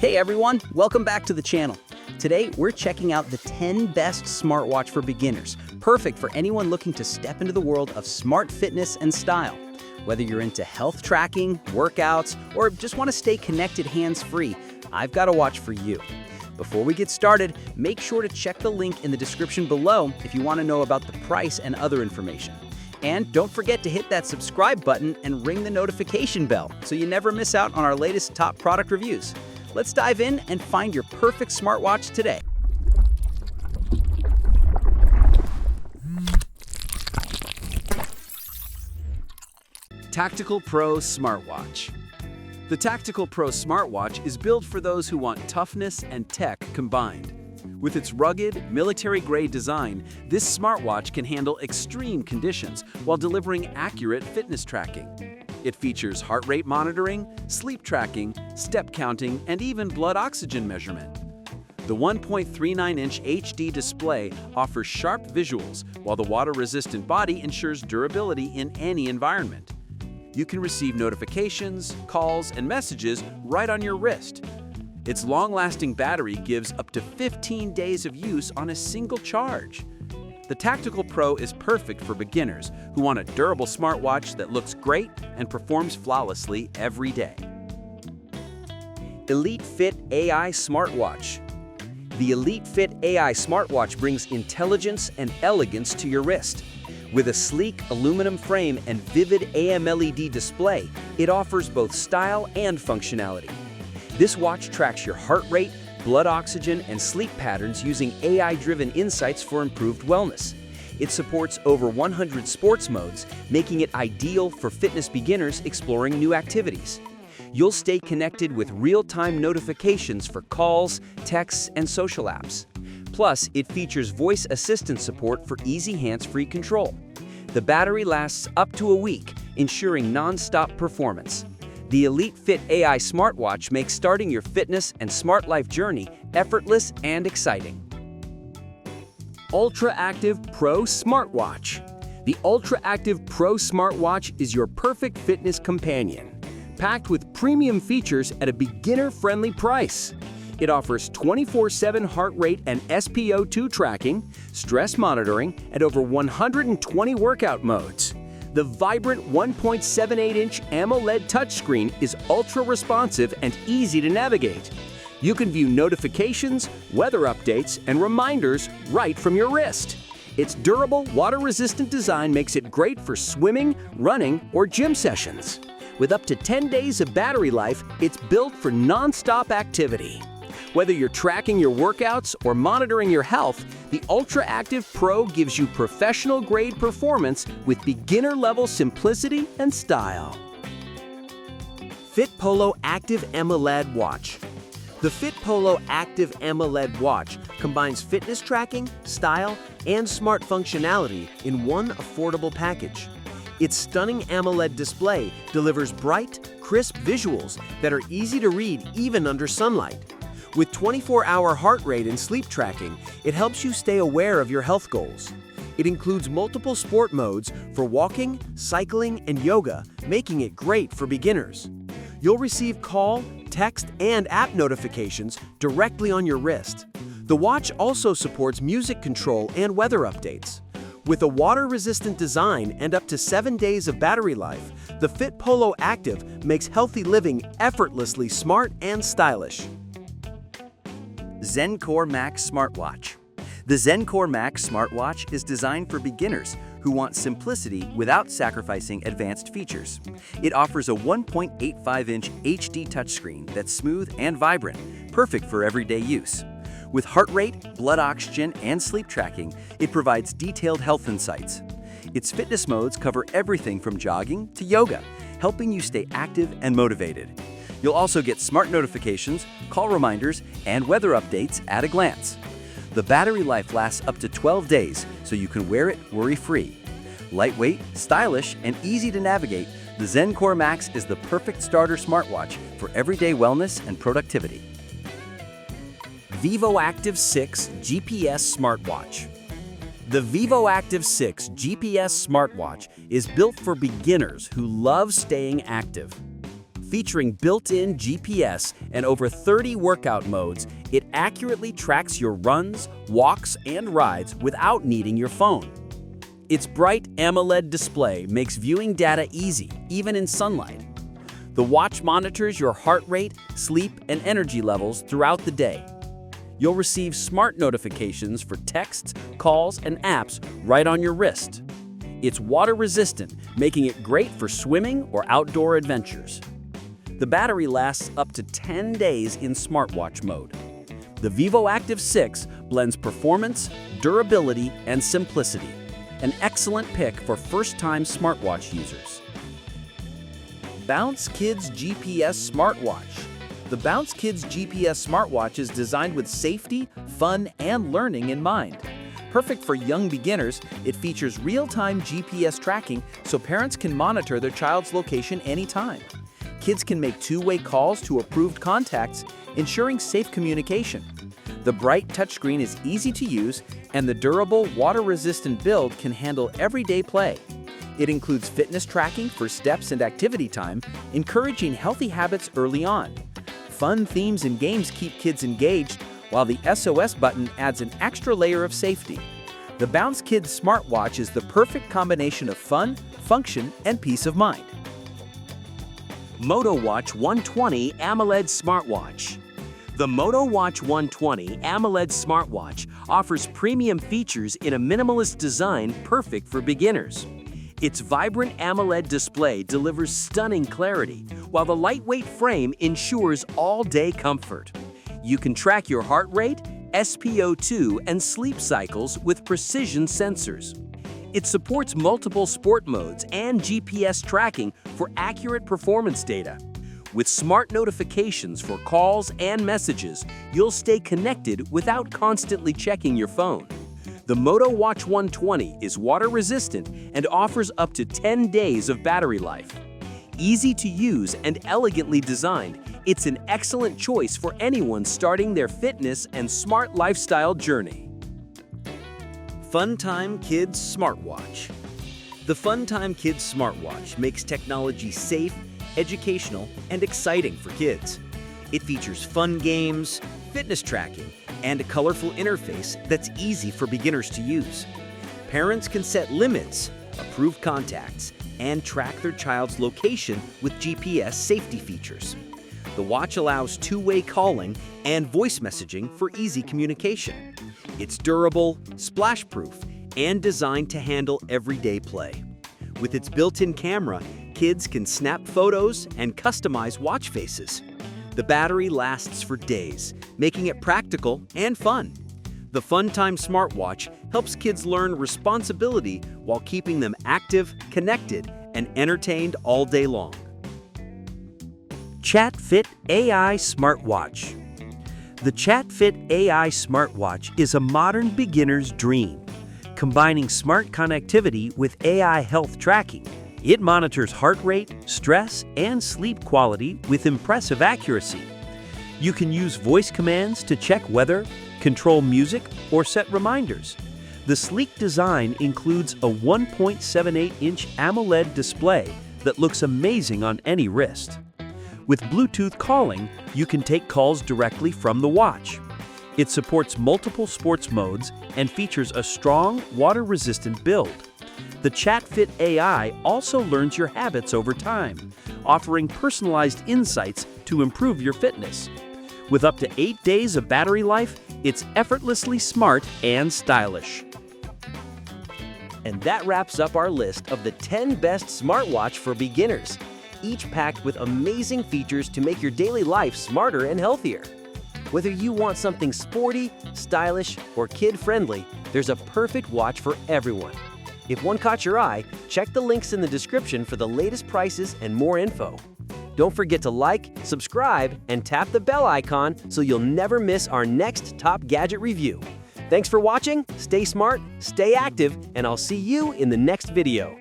Hey everyone, welcome back to the channel. Today we're checking out the 10 best smartwatch for beginners, perfect for anyone looking to step into the world of smart fitness and style. Whether you're into health tracking, workouts, or just want to stay connected hands-free, I've got a watch for you. Before we get started, make sure to check the link in the description below if you want to know about the price and other information. And don't forget to hit that subscribe button and ring the notification bell so you never miss out on our latest top product reviews. Let's dive in and find your perfect smartwatch today. Tactical Pro Smartwatch. The Tactical Pro Smartwatch is built for those who want toughness and tech combined. With its rugged, military-grade design, this smartwatch can handle extreme conditions while delivering accurate fitness tracking. It features heart rate monitoring, sleep tracking, step counting, and even blood oxygen measurement. The 1.39-inch HD display offers sharp visuals, while the water-resistant body ensures durability in any environment. You can receive notifications, calls, and messages right on your wrist. Its long-lasting battery gives up to 15 days of use on a single charge. The Tactical Pro is perfect for beginners who want a durable smartwatch that looks great and performs flawlessly every day. EliteFit AI Smartwatch. The EliteFit AI Smartwatch brings intelligence and elegance to your wrist. With a sleek aluminum frame and vivid AMOLED display, it offers both style and functionality. This watch tracks your heart rate, blood oxygen, and sleep patterns using AI-driven insights for improved wellness. It supports over 100 sports modes, making it ideal for fitness beginners exploring new activities. You'll stay connected with real-time notifications for calls, texts, and social apps. Plus, it features voice assistant support for easy hands-free control. The battery lasts up to a week, ensuring non-stop performance. The EliteFit AI Smartwatch makes starting your fitness and smart life journey effortless and exciting. UltraActive Pro Smartwatch. The UltraActive Pro Smartwatch is your perfect fitness companion, packed with premium features at a beginner-friendly price. It offers 24/7 heart rate and SpO2 tracking, stress monitoring, and over 120 workout modes. The vibrant 1.78-inch AMOLED touchscreen is ultra-responsive and easy to navigate. You can view notifications, weather updates, and reminders right from your wrist. Its durable, water-resistant design makes it great for swimming, running, or gym sessions. With up to 10 days of battery life, it's built for non-stop activity. Whether you're tracking your workouts or monitoring your health, the UltraActive Pro gives you professional-grade performance with beginner-level simplicity and style. Fitpolo Active AMOLED Watch. The Fitpolo Active AMOLED Watch combines fitness tracking, style, and smart functionality in one affordable package. Its stunning AMOLED display delivers bright, crisp visuals that are easy to read even under sunlight. With 24-hour heart rate and sleep tracking, it helps you stay aware of your health goals. It includes multiple sport modes for walking, cycling, and yoga, making it great for beginners. You'll receive call, text, and app notifications directly on your wrist. The watch also supports music control and weather updates. With a water-resistant design and up to 7 days of battery life, the Fitpolo Active makes healthy living effortlessly smart and stylish. ZenCore Max Smartwatch. The ZenCore Max Smartwatch is designed for beginners who want simplicity without sacrificing advanced features. It offers a 1.85-inch HD touchscreen that's smooth and vibrant, perfect for everyday use. With heart rate, blood oxygen, and sleep tracking, it provides detailed health insights. Its fitness modes cover everything from jogging to yoga, helping you stay active and motivated. You'll also get smart notifications, call reminders, and weather updates at a glance. The battery life lasts up to 12 days, so you can wear it worry-free. Lightweight, stylish, and easy to navigate, the ZenCore Max is the perfect starter smartwatch for everyday wellness and productivity. Vivoactive 6 GPS Smartwatch. The Vivoactive 6 GPS Smartwatch is built for beginners who love staying active. Featuring built-in GPS and over 30 workout modes, it accurately tracks your runs, walks, and rides without needing your phone. Its bright AMOLED display makes viewing data easy, even in sunlight. The watch monitors your heart rate, sleep, and energy levels throughout the day. You'll receive smart notifications for texts, calls, and apps right on your wrist. It's water-resistant, making it great for swimming or outdoor adventures. The battery lasts up to 10 days in smartwatch mode. The Vivoactive 6 blends performance, durability, and simplicity. An excellent pick for first-time smartwatch users. Bounce Kids GPS Smartwatch. The Bounce Kids GPS Smartwatch is designed with safety, fun, and learning in mind. Perfect for young beginners, it features real-time GPS tracking so parents can monitor their child's location anytime. Kids can make two-way calls to approved contacts, ensuring safe communication. The bright touchscreen is easy to use, and the durable, water-resistant build can handle everyday play. It includes fitness tracking for steps and activity time, encouraging healthy habits early on. Fun themes and games keep kids engaged, while the SOS button adds an extra layer of safety. The Bounce Kids smartwatch is the perfect combination of fun, function, and peace of mind. MotoWatch 120 AMOLED Smartwatch. The MotoWatch 120 AMOLED Smartwatch offers premium features in a minimalist design perfect for beginners. Its vibrant AMOLED display delivers stunning clarity, while the lightweight frame ensures all-day comfort. You can track your heart rate, SpO2, and sleep cycles with precision sensors. It supports multiple sport modes and GPS tracking for accurate performance data. With smart notifications for calls and messages, you'll stay connected without constantly checking your phone. The MotoWatch 120 is water-resistant and offers up to 10 days of battery life. Easy to use and elegantly designed, it's an excellent choice for anyone starting their fitness and smart lifestyle journey. FunTime Kids Smartwatch. The FunTime Kids Smartwatch makes technology safe, educational, and exciting for kids. It features fun games, fitness tracking, and a colorful interface that's easy for beginners to use. Parents can set limits, approve contacts, and track their child's location with GPS safety features. The watch allows two-way calling and voice messaging for easy communication. It's durable, splash-proof, and designed to handle everyday play. With its built-in camera, kids can snap photos and customize watch faces. The battery lasts for days, making it practical and fun. The FunTime smartwatch helps kids learn responsibility while keeping them active, connected, and entertained all day long. ChatFit AI Smartwatch. The ChatFit AI Smartwatch is a modern beginner's dream. Combining smart connectivity with AI health tracking, it monitors heart rate, stress, and sleep quality with impressive accuracy. You can use voice commands to check weather, control music, or set reminders. The sleek design includes a 1.78-inch AMOLED display that looks amazing on any wrist. With Bluetooth calling, you can take calls directly from the watch. It supports multiple sports modes and features a strong, water-resistant build. The ChatFit AI also learns your habits over time, offering personalized insights to improve your fitness. With up to 8 days of battery life, it's effortlessly smart and stylish. And that wraps up our list of the 10 best smartwatch for beginners, each packed with amazing features to make your daily life smarter and healthier. Whether you want something sporty, stylish, or kid-friendly, there's a perfect watch for everyone. If one caught your eye, check the links in the description for the latest prices and more info. Don't forget to like, subscribe, and tap the bell icon so you'll never miss our next top gadget review. Thanks for watching, stay smart, stay active, and I'll see you in the next video.